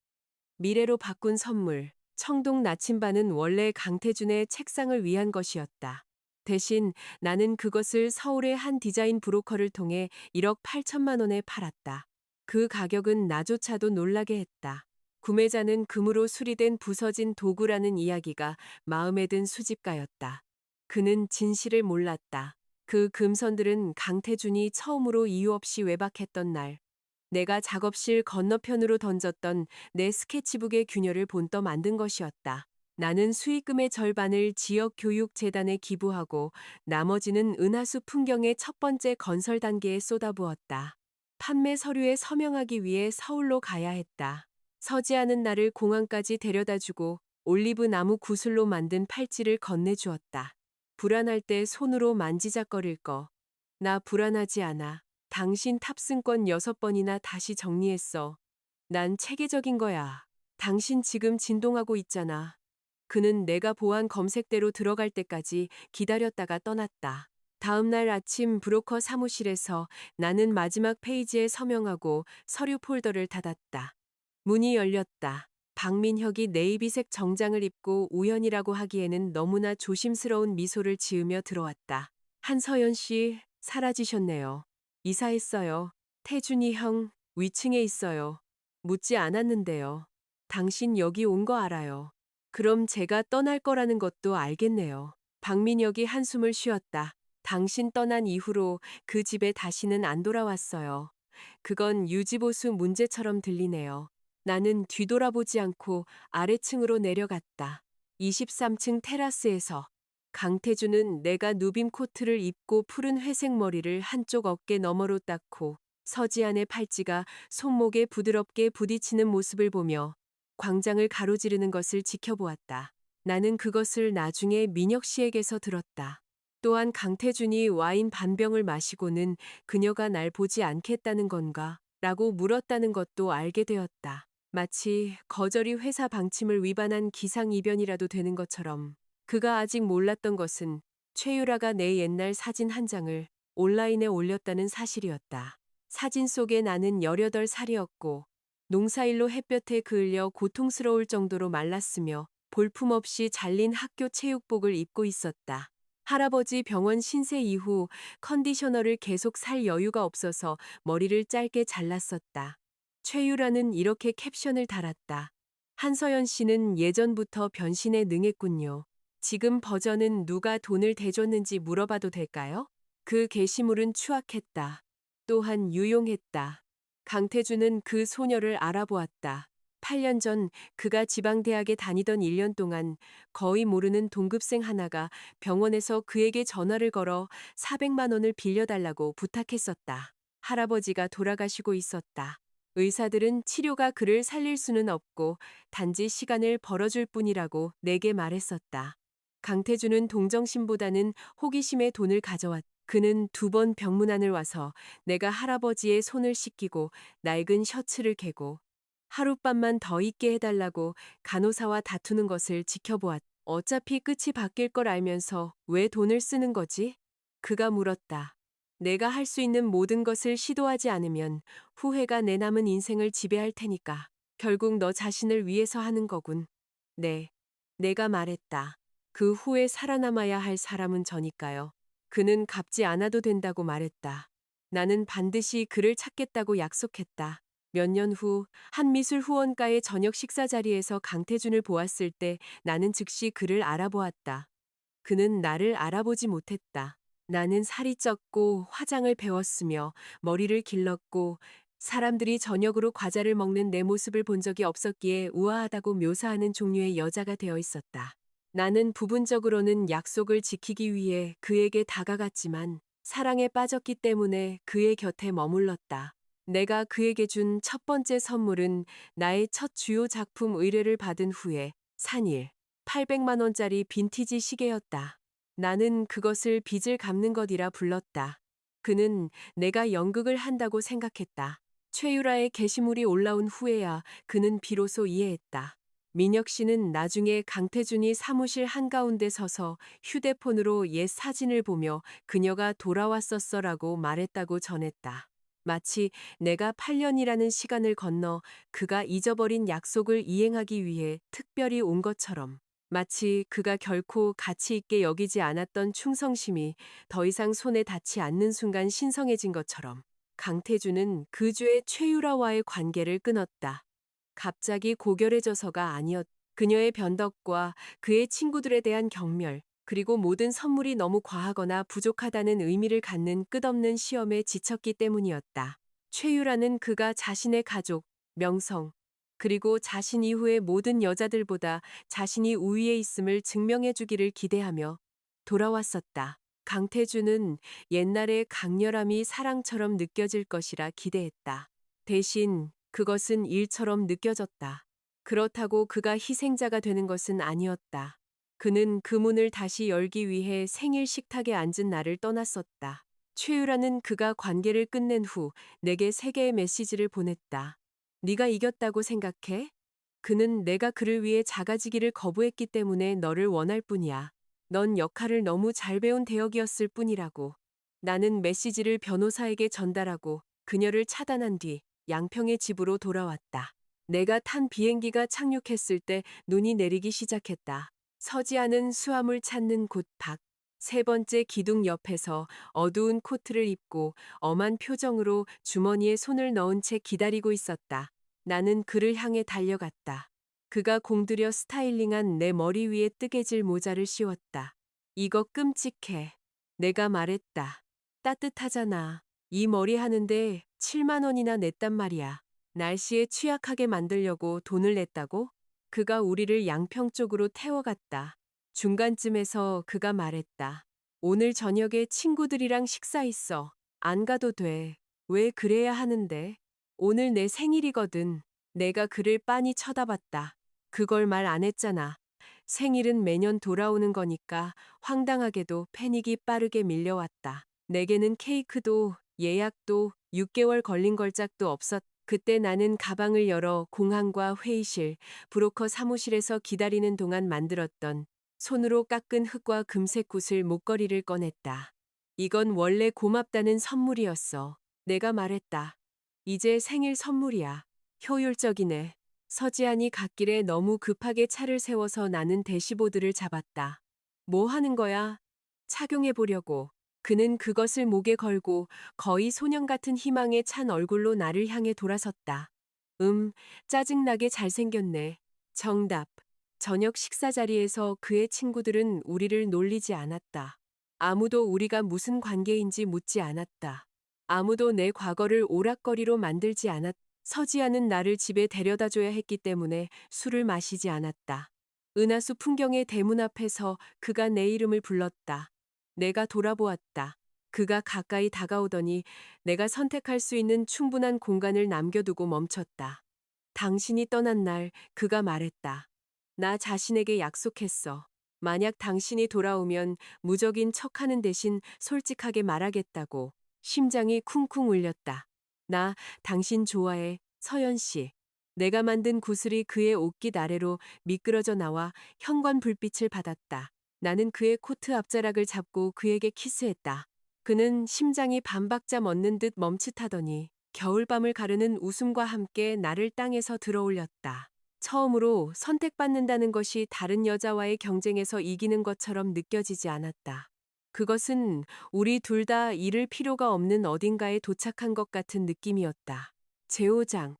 미래로 바꾼 선물. 청동 나침반은 원래 강태준의 책상을 위한 것이었다. 대신 나는 그것을 서울의 한 디자인 브로커를 통해 1억 8천만 원에 팔았다. 그 가격은 나조차도 놀라게 했다. 구매자는 금으로 수리된 부서진 도구라는 이야기가 마음에 든 수집가였다. 그는 진실을 몰랐다. 그 금선들은 강태준이 처음으로 이유 없이 외박했던 날, 내가 작업실 건너편으로 던졌던 내 스케치북의 균열을 본떠 만든 것이었다. 나는 수익금의 절반을 지역교육재단에 기부하고 나머지는 은하수 풍경의 첫 번째 건설 단계에 쏟아부었다. 판매 서류에 서명하기 위해 서울로 가야 했다. 서지아는 나를 공항까지 데려다주고 올리브 나무 구슬로 만든 팔찌를 건네주었다. 불안할 때 손으로 만지작거릴 거. 나 불안하지 않아. 당신 탑승권 6번이나 다시 정리했어. 난 체계적인 거야. 당신 지금 진동하고 있잖아. 그는 내가 보안 검색대로 들어갈 때까지 기다렸다가 떠났다. 다음 날 아침 브로커 사무실에서 나는 마지막 페이지에 서명하고 서류 폴더를 닫았다. 문이 열렸다. 박민혁이 네이비색 정장을 입고 우연이라고 하기에는 너무나 조심스러운 미소를 지으며 들어왔다. 한서연 씨, 사라지셨네요. 이사했어요. 태준이 형, 위층에 있어요. 묻지 않았는데요. 당신 여기 온 거 알아요. 그럼 제가 떠날 거라는 것도 알겠네요. 박민혁이 한숨을 쉬었다. 당신 떠난 이후로 그 집에 다시는 안 돌아왔어요. 그건 유지보수 문제처럼 들리네요. 나는 뒤돌아보지 않고 아래층으로 내려갔다. 23층 테라스에서 강태준은 내가 누빔 코트를 입고 푸른 회색 머리를 한쪽 어깨 너머로 닦고 서지안의 팔찌가 손목에 부드럽게 부딪히는 모습을 보며 광장을 가로지르는 것을 지켜보았다. 나는 그것을 나중에 민혁 씨에게서 들었다. 또한 강태준이 와인 반병을 마시고는 그녀가 날 보지 않겠다는 건가? 라고 물었다는 것도 알게 되었다. 마치 거절이 회사 방침을 위반한 기상이변이라도 되는 것처럼 그가 아직 몰랐던 것은 최유라가 내 옛날 사진 한 장을 온라인에 올렸다는 사실이었다. 사진 속에 나는 18살이었고 농사일로 햇볕에 그을려 고통스러울 정도로 말랐으며 볼품없이 잘린 학교 체육복을 입고 있었다. 할아버지 병원 신세 이후 컨디셔너를 계속 살 여유가 없어서 머리를 짧게 잘랐었다. 최유라는 이렇게 캡션을 달았다. 한서연 씨는 예전부터 변신에 능했군요. 지금 버전은 누가 돈을 대줬는지 물어봐도 될까요? 그 게시물은 추악했다. 또한 유용했다. 강태준은 그 소녀를 알아보았다. 8년 전 그가 지방대학에 다니던 1년 동안 거의 모르는 동급생 하나가 병원에서 그에게 전화를 걸어 400만 원을 빌려달라고 부탁했었다. 할아버지가 돌아가시고 있었다. 의사들은 치료가 그를 살릴 수는 없고 단지 시간을 벌어줄 뿐이라고 내게 말했었다. 강태준은 동정심보다는 호기심에 돈을 가져왔다. 그는 2번 병문안을 와서 내가 할아버지의 손을 씻기고 낡은 셔츠를 개고 하룻밤만 더 있게 해달라고 간호사와 다투는 것을 지켜보았다. 어차피 끝이 바뀔 걸 알면서 왜 돈을 쓰는 거지? 그가 물었다. 내가 할 수 있는 모든 것을 시도하지 않으면 후회가 내 남은 인생을 지배할 테니까. 결국 너 자신을 위해서 하는 거군. 네. 내가 말했다. 그 후에 살아남아야 할 사람은 저니까요. 그는 갚지 않아도 된다고 말했다. 나는 반드시 그를 찾겠다고 약속했다. 몇 년 후 한미술 후원가의 저녁 식사 자리에서 강태준을 보았을 때 나는 즉시 그를 알아보았다. 그는 나를 알아보지 못했다. 나는 살이 쪘고 화장을 배웠으며 머리를 길렀고 사람들이 저녁으로 과자를 먹는 내 모습을 본 적이 없었기에 우아하다고 묘사하는 종류의 여자가 되어 있었다. 나는 부분적으로는 약속을 지키기 위해 그에게 다가갔지만 사랑에 빠졌기 때문에 그의 곁에 머물렀다. 내가 그에게 준 첫 번째 선물은 나의 첫 주요 작품 의뢰를 받은 후에 산일 800만 원짜리 빈티지 시계였다. 나는 그것을 빚을 갚는 것이라 불렀다. 그는 내가 연극을 한다고 생각했다. 최유라의 게시물이 올라온 후에야 그는 비로소 이해했다. 민혁 씨는 나중에 강태준이 사무실 한가운데 서서 휴대폰으로 옛 사진을 보며 그녀가 돌아왔었어라고 말했다고 전했다. 마치 내가 8년이라는 시간을 건너 그가 잊어버린 약속을 이행하기 위해 특별히 온 것처럼. 마치 그가 결코 가치 있게 여기지 않았던 충성심이 더 이상 손에 닿지 않는 순간 신성해진 것처럼. 강태준은 그 주에 최유라와의 관계를 끊었다. 갑자기 고결해져서가 아니었. 그녀의 변덕과 그의 친구들에 대한 경멸, 그리고 모든 선물이 너무 과하거나 부족하다는 의미를 갖는 끝없는 시험에 지쳤기 때문이었다. 최유라는 그가 자신의 가족, 명성, 그리고 자신 이후의 모든 여자들보다 자신이 우위에 있음을 증명해 주기를 기대하며 돌아왔었다. 강태준은 옛날의 강렬함이 사랑처럼 느껴질 것이라 기대했다. 대신 그것은 일처럼 느껴졌다. 그렇다고 그가 희생자가 되는 것은 아니었다. 그는 그 문을 다시 열기 위해 생일 식탁에 앉은 나를 떠났었다. 최유라는 그가 관계를 끝낸 후 내게 3개의 메시지를 보냈다. 네가 이겼다고 생각해? 그는 내가 그를 위해 작아지기를 거부했기 때문에 너를 원할 뿐이야. 넌 역할을 너무 잘 배운 대역이었을 뿐이라고. 나는 메시지를 변호사에게 전달하고 그녀를 차단한 뒤 양평의 집으로 돌아왔다. 내가 탄 비행기가 착륙했을 때 눈이 내리기 시작했다. 서지 않은 수화물 찾는 곳 밖. 3번째 기둥 옆에서 어두운 코트를 입고 엄한 표정으로 주머니에 손을 넣은 채 기다리고 있었다. 나는 그를 향해 달려갔다. 그가 공들여 스타일링한 내 머리 위에 뜨개질 모자를 씌웠다. 이거 끔찍해. 내가 말했다. 따뜻하잖아. 이 머리 하는데 7만 원이나 냈단 말이야. 날씨에 취약하게 만들려고 돈을 냈다고? 그가 우리를 양평 쪽으로 태워갔다. 중간쯤에서 그가 말했다. 오늘 저녁에 친구들이랑 식사 있어. 안 가도 돼. 왜 그래야 하는데? 오늘 내 생일이거든. 내가 그를 빤히 쳐다봤다. 그걸 말 안 했잖아. 생일은 매년 돌아오는 거니까 황당하게도 패닉이 빠르게 밀려왔다. 내게는 케이크도 예약도 6개월 걸린 걸짝도 없었. 그때 나는 가방을 열어 공항과 회의실, 브로커 사무실에서 기다리는 동안 만들었던 손으로 깎은 흙과 금색 구슬 목걸이를 꺼냈다. 이건 원래 고맙다는 선물이었어. 내가 말했다. 이제 생일 선물이야. 효율적이네. 서지안이 갓길에 너무 급하게 차를 세워서 나는 대시보드를 잡았다. 뭐 하는 거야? 착용해 보려고. 그는 그것을 목에 걸고 거의 소년 같은 희망에 찬 얼굴로 나를 향해 돌아섰다. 짜증나게 잘생겼네. 정답. 저녁 식사 자리에서 그의 친구들은 우리를 놀리지 않았다. 아무도 우리가 무슨 관계인지 묻지 않았다. 아무도 내 과거를 오락거리로 만들지 않았다. 서지아는 나를 집에 데려다 줘야 했기 때문에 술을 마시지 않았다. 은하수 풍경의 대문 앞에서 그가 내 이름을 불렀다. 내가 돌아보았다. 그가 가까이 다가오더니 내가 선택할 수 있는 충분한 공간을 남겨두고 멈췄다. 당신이 떠난 날 그가 말했다. 나 자신에게 약속했어. 만약 당신이 돌아오면 무적인 척하는 대신 솔직하게 말하겠다고. 심장이 쿵쿵 울렸다. 나 당신 좋아해, 서연 씨. 내가 만든 구슬이 그의 옷깃 아래로 미끄러져 나와 현관 불빛을 받았다. 나는 그의 코트 앞자락을 잡고 그에게 키스했다. 그는 심장이 반박자 멎는 듯 멈칫하더니 겨울밤을 가르는 웃음과 함께 나를 땅에서 들어올렸다. 처음으로 선택받는다는 것이 다른 여자와의 경쟁에서 이기는 것처럼 느껴지지 않았다. 그것은 우리 둘 다 잃을 필요가 없는 어딘가에 도착한 것 같은 느낌이었다. 제5장.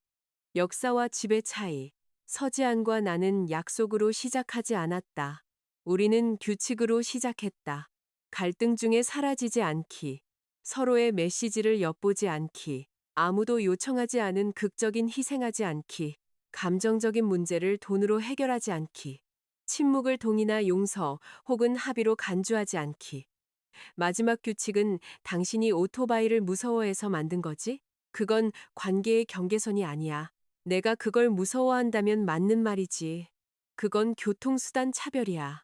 역사와 집의 차이. 서지안과 나는 약속으로 시작하지 않았다. 우리는 규칙으로 시작했다. 갈등 중에 사라지지 않기. 서로의 메시지를 엿보지 않기. 아무도 요청하지 않은 극적인 희생하지 않기. 감정적인 문제를 돈으로 해결하지 않기. 침묵을 동의나 용서 혹은 합의로 간주하지 않기. 마지막 규칙은 당신이 오토바이를 무서워해서 만든 거지? 그건 관계의 경계선이 아니야. 내가 그걸 무서워한다면 맞는 말이지. 그건 교통수단 차별이야.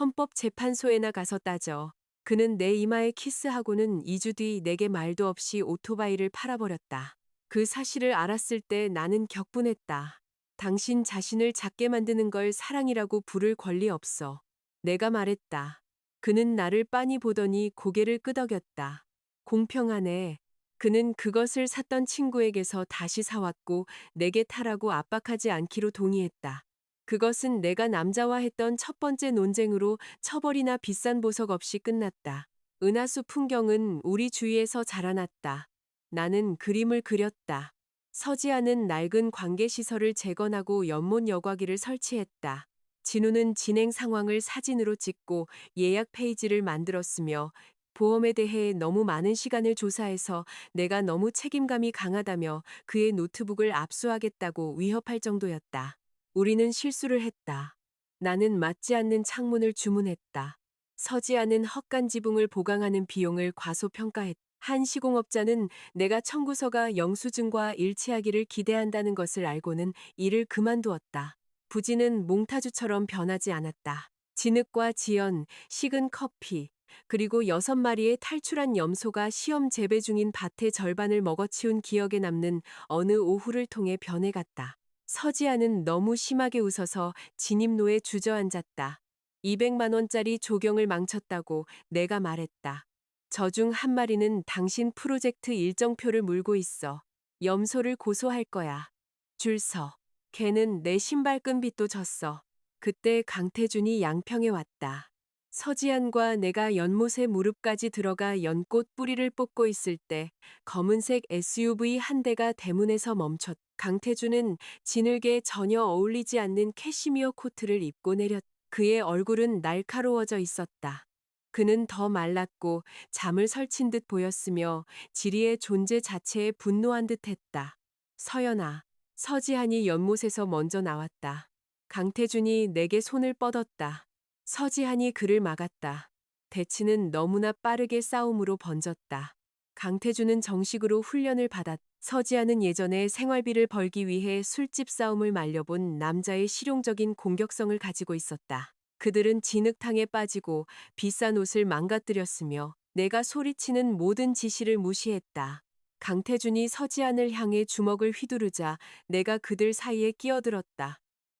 헌법재판소에나 가서 따져. 그는 내 이마에 키스하고는 2주 뒤 내게 말도 없이 오토바이를 팔아버렸다. 그 사실을 알았을 때 나는 격분했다. 당신 자신을 작게 만드는 걸 사랑이라고 부를 권리 없어. 내가 말했다. 그는 나를 빤히 보더니 고개를 끄덕였다. 공평하네. 그는 그것을 샀던 친구에게서 다시 사왔고 내게 타라고 압박하지 않기로 동의했다. 그것은 내가 남자와 했던 첫 번째 논쟁으로 처벌이나 비싼 보석 없이 끝났다. 은하수 풍경은 우리 주위에서 자라났다. 나는 그림을 그렸다. 서지아는 낡은 관계시설을 재건하고 연못 여과기를 설치했다. 진우는 진행 상황을 사진으로 찍고 예약 페이지를 만들었으며 보험에 대해 너무 많은 시간을 조사해서 내가 너무 책임감이 강하다며 그의 노트북을 압수하겠다고 위협할 정도였다. 우리는 실수를 했다. 나는 맞지 않는 창문을 주문했다. 서지 않은 헛간 지붕을 보강하는 비용을 과소평가했다. 한 시공업자는 내가 청구서가 영수증과 일치하기를 기대한다는 것을 알고는 일을 그만두었다. 부지는 몽타주처럼 변하지 않았다. 진흙과 지연, 식은 커피, 그리고 6마리의 탈출한 염소가 시험 재배 중인 밭의 절반을 먹어치운 기억에 남는 어느 오후를 통해 변해갔다. 서지아는 너무 심하게 웃어서 진입로에 주저앉았다. 200만 원짜리 조경을 망쳤다고 내가 말했다. 저 중 한 마리는 당신 프로젝트 일정표를 물고 있어. 염소를 고소할 거야. 줄 서. 걔는 내 신발끈 빚도 졌어. 그때 강태준이 양평에 왔다. 서지안과 내가 연못에 무릎까지 들어가 연꽃 뿌리를 뽑고 있을 때 검은색 SUV 한 대가 대문에서 멈췄. 강태준은 진흙에 전혀 어울리지 않는 캐시미어 코트를 입고 내렸. 그의 얼굴은 날카로워져 있었다. 그는 더 말랐고 잠을 설친 듯 보였으며 지리의 존재 자체에 분노한 듯 했다. 서연아. 서지한이 연못에서 먼저 나왔다. 강태준이 내게 손을 뻗었다. 서지한이 그를 막았다. 대치는 너무나 빠르게 싸움으로 번졌다. 강태준은 정식으로 훈련을 받았다. 서지한은 예전에 생활비를 벌기 위해 술집 싸움을 말려본 남자의 실용적인 공격성을 가지고 있었다. 그들은 진흙탕에 빠지고 비싼 옷을 망가뜨렸으며 내가 소리치는 모든 지시를 무시했다. 강태준이 서지안을 향해 주먹을 휘두르자 내가 그들 사이에 끼어들었다.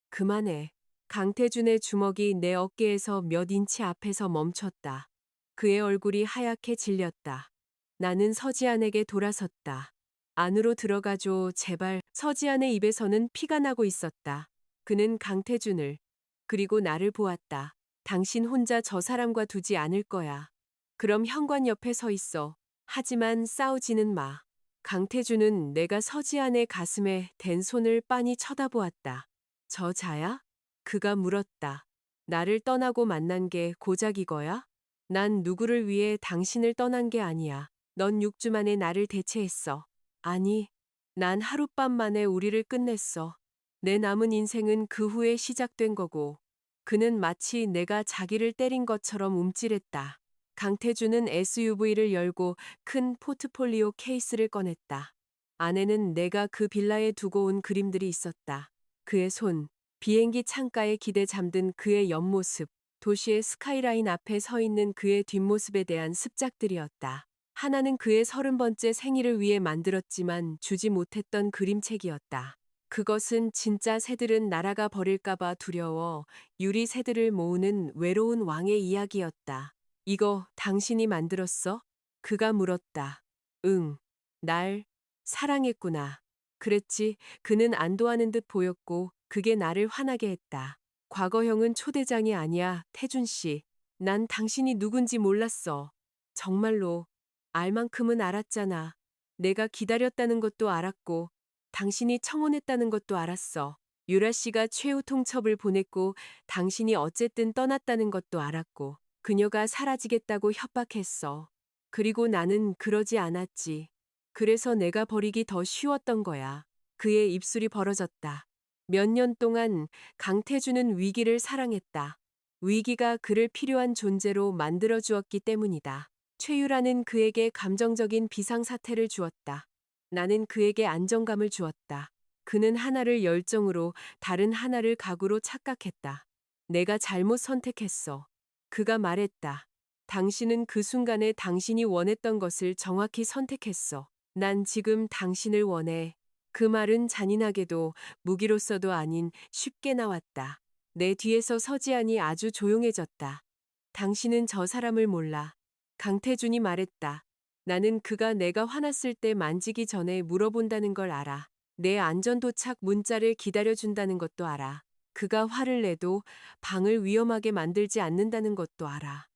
그만해. 강태준의 주먹이 내 어깨에서 몇 인치 앞에서 멈췄다. 그의 얼굴이 하얗게 질렸다. 나는 서지안에게 돌아섰다. 안으로 들어가줘, 제발. 서지안의 입에서는 피가 나고 있었다. 그는 강태준을, 그리고 나를 보았다. 당신 혼자 저 사람과 두지 않을 거야. 그럼 현관 옆에 서 있어. 하지만 싸우지는 마. 강태준은 내가 서지안의 가슴에 댄 손을 빤히 쳐다보았다. 저자야? 그가 물었다. 나를 떠나고 만난 게 고작 이거야? 난 누구를 위해 당신을 떠난 게 아니야. 넌 6주 만에 나를 대체했어. 아니, 난 하룻밤 만에 우리를 끝냈어. 내 남은 인생은 그 후에 시작된 거고. 그는 마치 내가 자기를 때린 것처럼 움찔했다. 강태준은 SUV를 열고 큰 포트폴리오 케이스를 꺼냈다. 안에는 내가 그 빌라에 두고 온 그림들이 있었다. 그의 손, 비행기 창가에 기대 잠든 그의 옆모습, 도시의 스카이라인 앞에 서 있는 그의 뒷모습에 대한 습작들이었다. 하나는 그의 30번째 생일을 위해 만들었지만 주지 못했던 그림책이었다. 그것은 진짜 새들은 날아가 버릴까봐 두려워 유리 새들을 모으는 외로운 왕의 이야기였다. 이거 당신이 만들었어? 그가 물었다. 응. 날 사랑했구나. 그랬지. 그는 안도하는 듯 보였고 그게 나를 화나게 했다. 과거형은 초대장이 아니야, 태준 씨. 난 당신이 누군지 몰랐어. 정말로. 알 만큼은 알았잖아. 내가 기다렸다는 것도 알았고 당신이 청혼했다는 것도 알았어. 유라 씨가 최후 통첩을 보냈고 당신이 어쨌든 떠났다는 것도 알았고 그녀가 사라지겠다고 협박했어. 그리고 나는 그러지 않았지. 그래서 내가 버리기 더 쉬웠던 거야. 그의 입술이 벌어졌다. 몇 년 동안 강태준은 위기를 사랑했다. 위기가 그를 필요한 존재로 만들어 주었기 때문이다. 최유라는 그에게 감정적인 비상사태를 주었다. 나는 그에게 안정감을 주었다. 그는 하나를 열정으로 다른 하나를 각오로 착각했다. 내가 잘못 선택했어. 그가 말했다. 당신은 그 순간에 당신이 원했던 것을 정확히 선택했어. 난 지금 당신을 원해. 그 말은 잔인하게도 무기로서도 아닌 쉽게 나왔다. 내 뒤에서 서지안이 아주 조용해졌다. 당신은 저 사람을 몰라. 강태준이 말했다. 나는 그가 내가 화났을 때 만지기 전에 물어본다는 걸 알아. 내 안전도착 문자를 기다려준다는 것도 알아. 그가 화를 내도 방을 위험하게 만들지 않는다는 것도 알아.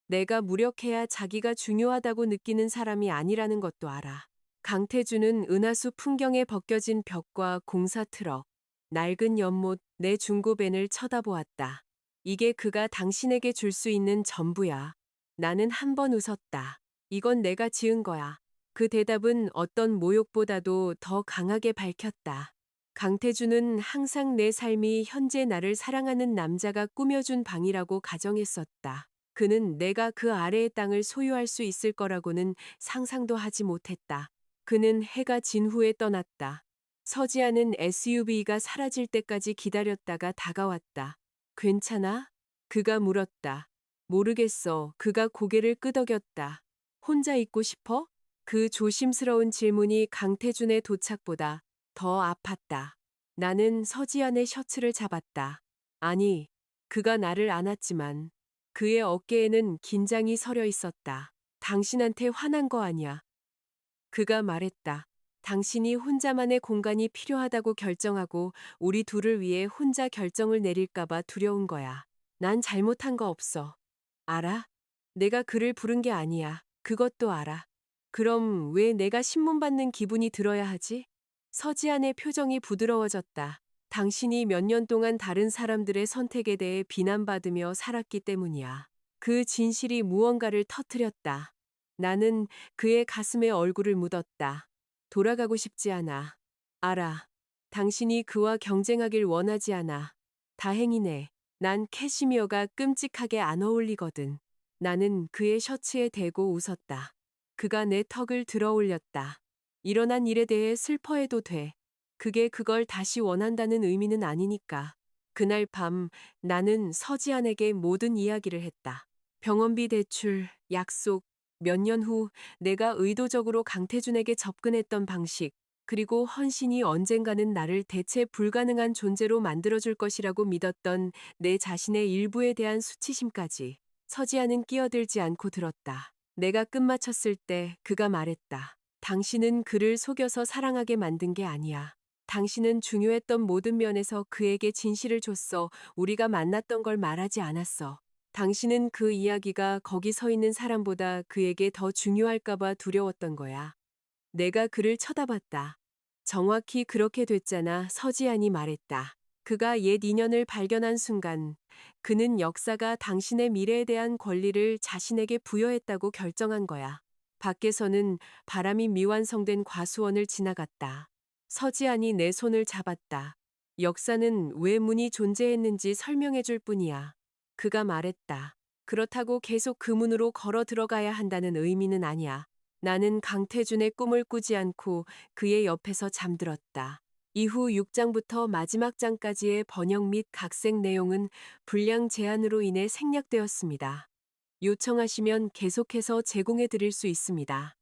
내가 무력해야 자기가 중요하다고 느끼는 사람이 아니라는 것도 알아. 강태준은 은하수 풍경에 벗겨진 벽과 공사 트럭, 낡은 연못, 내 중고벤을 쳐다보았다. 이게 그가 당신에게 줄 수 있는 전부야. 나는 한 번 웃었다. 이건 내가 지은 거야. 그 대답은 어떤 모욕보다도 더 강하게 밝혔다. 강태준은 항상 내 삶이 현재 나를 사랑하는 남자가 꾸며준 방이라고 가정했었다. 그는 내가 그 아래의 땅을 소유할 수 있을 거라고는 상상도 하지 못했다. 그는 해가 진 후에 떠났다. 서지아는 SUV가 사라질 때까지 기다렸다가 다가왔다. 괜찮아? 그가 물었다. 모르겠어. 그가 고개를 끄덕였다. 혼자 있고 싶어? 그 조심스러운 질문이 강태준의 도착보다 더 아팠다. 나는 서지안의 셔츠를 잡았다. 아니, 그가 나를 안았지만 그의 어깨에는 긴장이 서려 있었다. 당신한테 화난 거 아니야. 그가 말했다. 당신이 혼자만의 공간이 필요하다고 결정하고 우리 둘을 위해 혼자 결정을 내릴까봐 두려운 거야. 난 잘못한 거 없어. 알아? 내가 그를 부른 게 아니야. 그것도 알아. 그럼 왜 내가 신문받는 기분이 들어야 하지? 서지안의 표정이 부드러워졌다. 당신이 몇 년 동안 다른 사람들의 선택에 대해 비난받으며 살았기 때문이야. 그 진실이 무언가를 터뜨렸다. 나는 그의 가슴에 얼굴을 묻었다. 돌아가고 싶지 않아. 알아. 당신이 그와 경쟁하길 원하지 않아. 다행이네. 난 캐시미어가 끔찍하게 안 어울리거든. 나는 그의 셔츠에 대고 웃었다. 그가 내 턱을 들어 올렸다. 일어난 일에 대해 슬퍼해도 돼. 그게 그걸 다시 원한다는 의미는 아니니까. 그날 밤 나는 서지안에게 모든 이야기를 했다. 병원비 대출, 약속, 몇 년 후 내가 의도적으로 강태준에게 접근했던 방식, 그리고 헌신이 언젠가는 나를 대체 불가능한 존재로 만들어줄 것이라고 믿었던 내 자신의 일부에 대한 수치심까지 서지아는 끼어들지 않고 들었다. 내가 끝마쳤을 때 그가 말했다. 당신은 그를 속여서 사랑하게 만든 게 아니야. 당신은 중요했던 모든 면에서 그에게 진실을 줬어. 우리가 만났던 걸 말하지 않았어. 당신은 그 이야기가 거기 서 있는 사람보다 그에게 더 중요할까봐 두려웠던 거야. 내가 그를 쳐다봤다. 정확히 그렇게 됐잖아, 서지안이 말했다. 그가 옛 인연을 발견한 순간, 그는 역사가 당신의 미래에 대한 권리를 자신에게 부여했다고 결정한 거야. 밖에서는 바람이 미완성된 과수원을 지나갔다. 서지안이 내 손을 잡았다. 역사는 왜 문이 존재했는지 설명해 줄 뿐이야. 그가 말했다. 그렇다고 계속 그 문으로 걸어 들어가야 한다는 의미는 아니야. 나는 강태준의 꿈을 꾸지 않고 그의 옆에서 잠들었다. 이후 6장부터 마지막 장까지의 번역 및 각색 내용은 분량 제한으로 인해 생략되었습니다. 요청하시면 계속해서 제공해 드릴 수 있습니다.